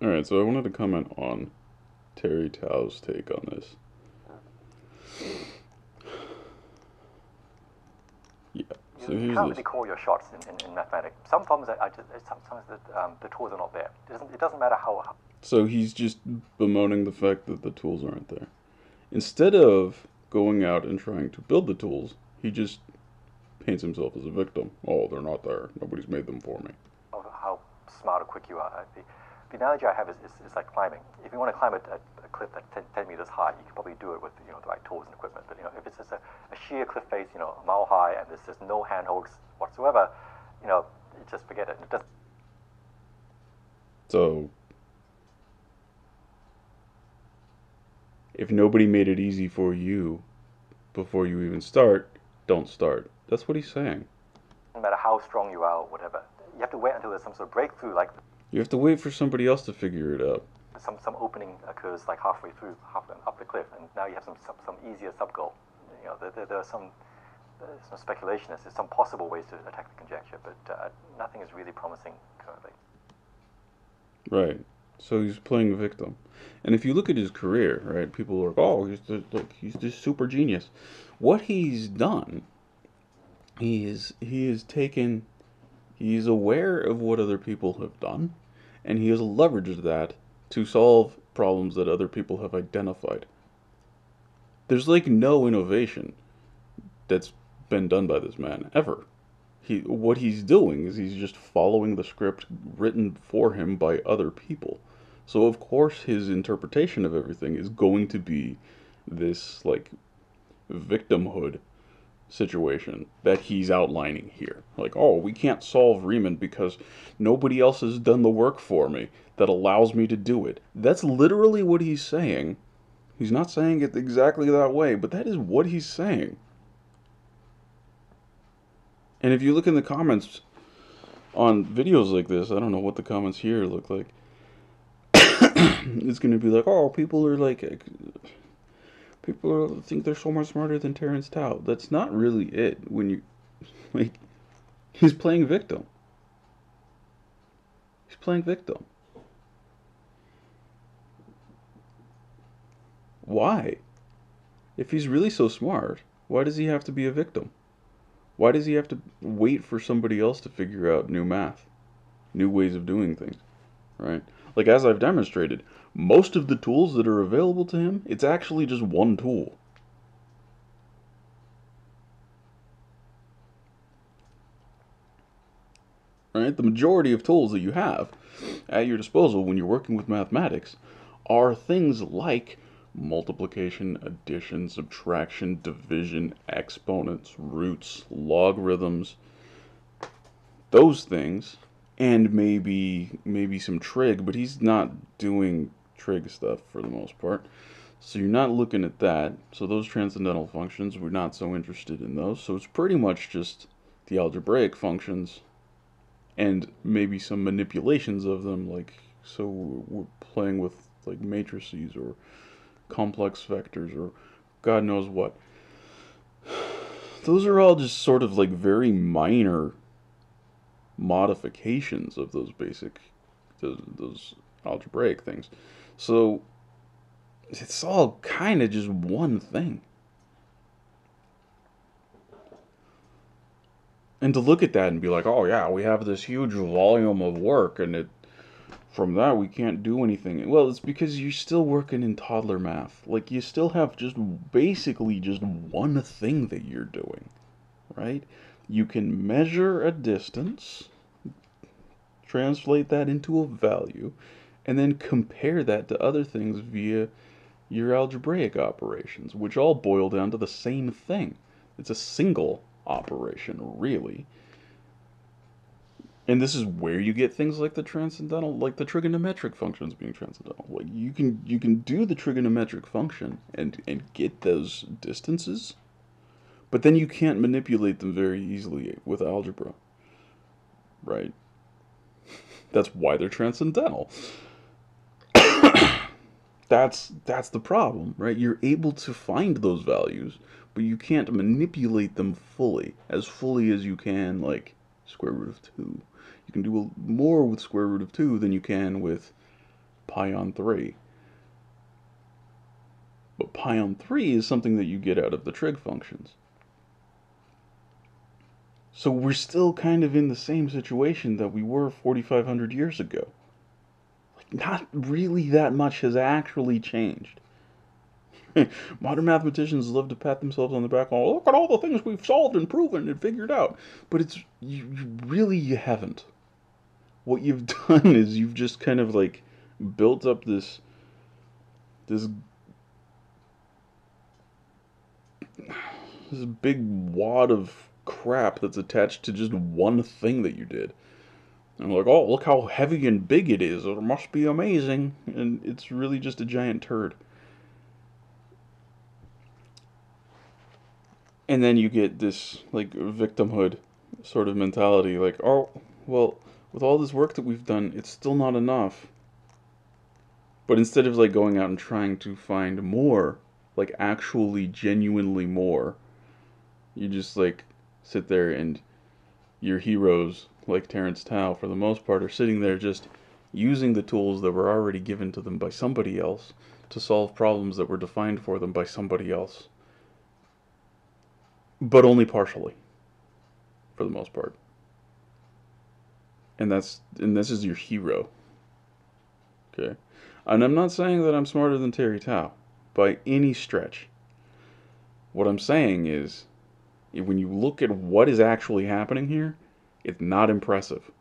Alright, so I wanted to comment on Terry Tao's take on this. Yeah, so You here's can't this. really call your shots in mathematics. Some problems sometimes the tools are not there. It doesn't matter how. So he's just bemoaning the fact that the tools aren't there. Instead of going out and trying to build the tools, he just paints himself as a victim. Oh, they're not there. Nobody's made them for me. How smart or quick you are. The analogy I have is like climbing. If you want to climb a cliff that's 10 meters high, you can probably do it with the right tools and equipment. But if it's just a sheer cliff face, a mile high, and there's just no handholds whatsoever, you just forget it. It doesn't. So, if nobody made it easy for you before you even start, don't start. That's what he's saying. Matter how strong you are or whatever. You have to wait until there's some sort of breakthrough, like You have to wait for somebody else to figure it out. some opening occurs like halfway through, halfway up the cliff, and now you have some easier sub goal. There are some speculation as to some possible ways to attack the conjecture, but nothing is really promising currently. Right. So he's playing victim. And if you look at his career, right, people are like, oh, he's this super genius. What he's done, he is taken, he's aware of what other people have done, and he has leveraged that to solve problems that other people have identified. There's like no innovation that's been done by this man ever. What he's doing is he's just following the script written for him by other people. So of course his interpretation of everything is going to be this like victimhood situation that he's outlining here. Like, oh, we can't solve Riemann because nobody else has done the work for me that allows me to do it. That's literally what he's saying. He's not saying it exactly that way, but that is what he's saying. And if you look in the comments on videos like this, I don't know what the comments here look like. It's going to be like, oh, people think they're so much smarter than Terence Tao. That's not really it. When you like, he's playing victim. He's playing victim. Why? If he's really so smart, why does he have to be a victim? Why does he have to wait for somebody else to figure out new math, new ways of doing things, right? Like as I've demonstrated, most of the tools that are available to him, it's actually just one tool. Right? The majority of tools that you have at your disposal when you're working with mathematics are things like multiplication, addition, subtraction, division, exponents, roots, logarithms, those things, and maybe some trig, but he's not doing trig stuff for the most part. So you're not looking at that. So those transcendental functions, we're not so interested in those. So it's pretty much just the algebraic functions and maybe some manipulations of them, like so we're playing with like matrices or complex vectors or God knows what. Those are all just sort of like very minor modifications of those basic those algebraic things. So it's all kind of just one thing. And to look at that and be like, "Oh yeah, we have this huge volume of work and it from that we can't do anything." Well, it's because you're still working in toddler math. Like you still have just basically just one thing that you're doing, right? You can measure a distance, translate that into a value, and then compare that to other things via your algebraic operations, which all boil down to the same thing. It's a single operation, really. And this is where you get things like the transcendental, like the trigonometric functions being transcendental. Like you can do the trigonometric function and get those distances, but then you can't manipulate them very easily with algebra, right? That's why they're transcendental. That's the problem, right? You're able to find those values, but you can't manipulate them fully as you can like square root of 2. You can do more with square root of 2 than you can with pi on 3. But pi on 3 is something that you get out of the trig functions. So we're still kind of in the same situation that we were 4,500 years ago. Like, not really that much has actually changed. Modern mathematicians love to pat themselves on the back. Oh, look at all the things we've solved and proven and figured out. But it's you haven't. What you've done is you've just kind of like built up this this big wad of crap that's attached to just one thing that you did. And like, oh, look how heavy and big it is. It must be amazing. And it's really just a giant turd. And then you get this, like, victimhood sort of mentality. Like, oh, well, with all this work that we've done, it's still not enough. But instead of, like, going out and trying to find more, like, actually, genuinely more, you just, like, sit there and your heroes, like Terence Tao, for the most part, are sitting there just using the tools that were already given to them by somebody else to solve problems that were defined for them by somebody else. But only partially, for the most part. And this is your hero. Okay? And I'm not saying that I'm smarter than Terry Tao by any stretch. What I'm saying is, when you look at what is actually happening here, it's not impressive.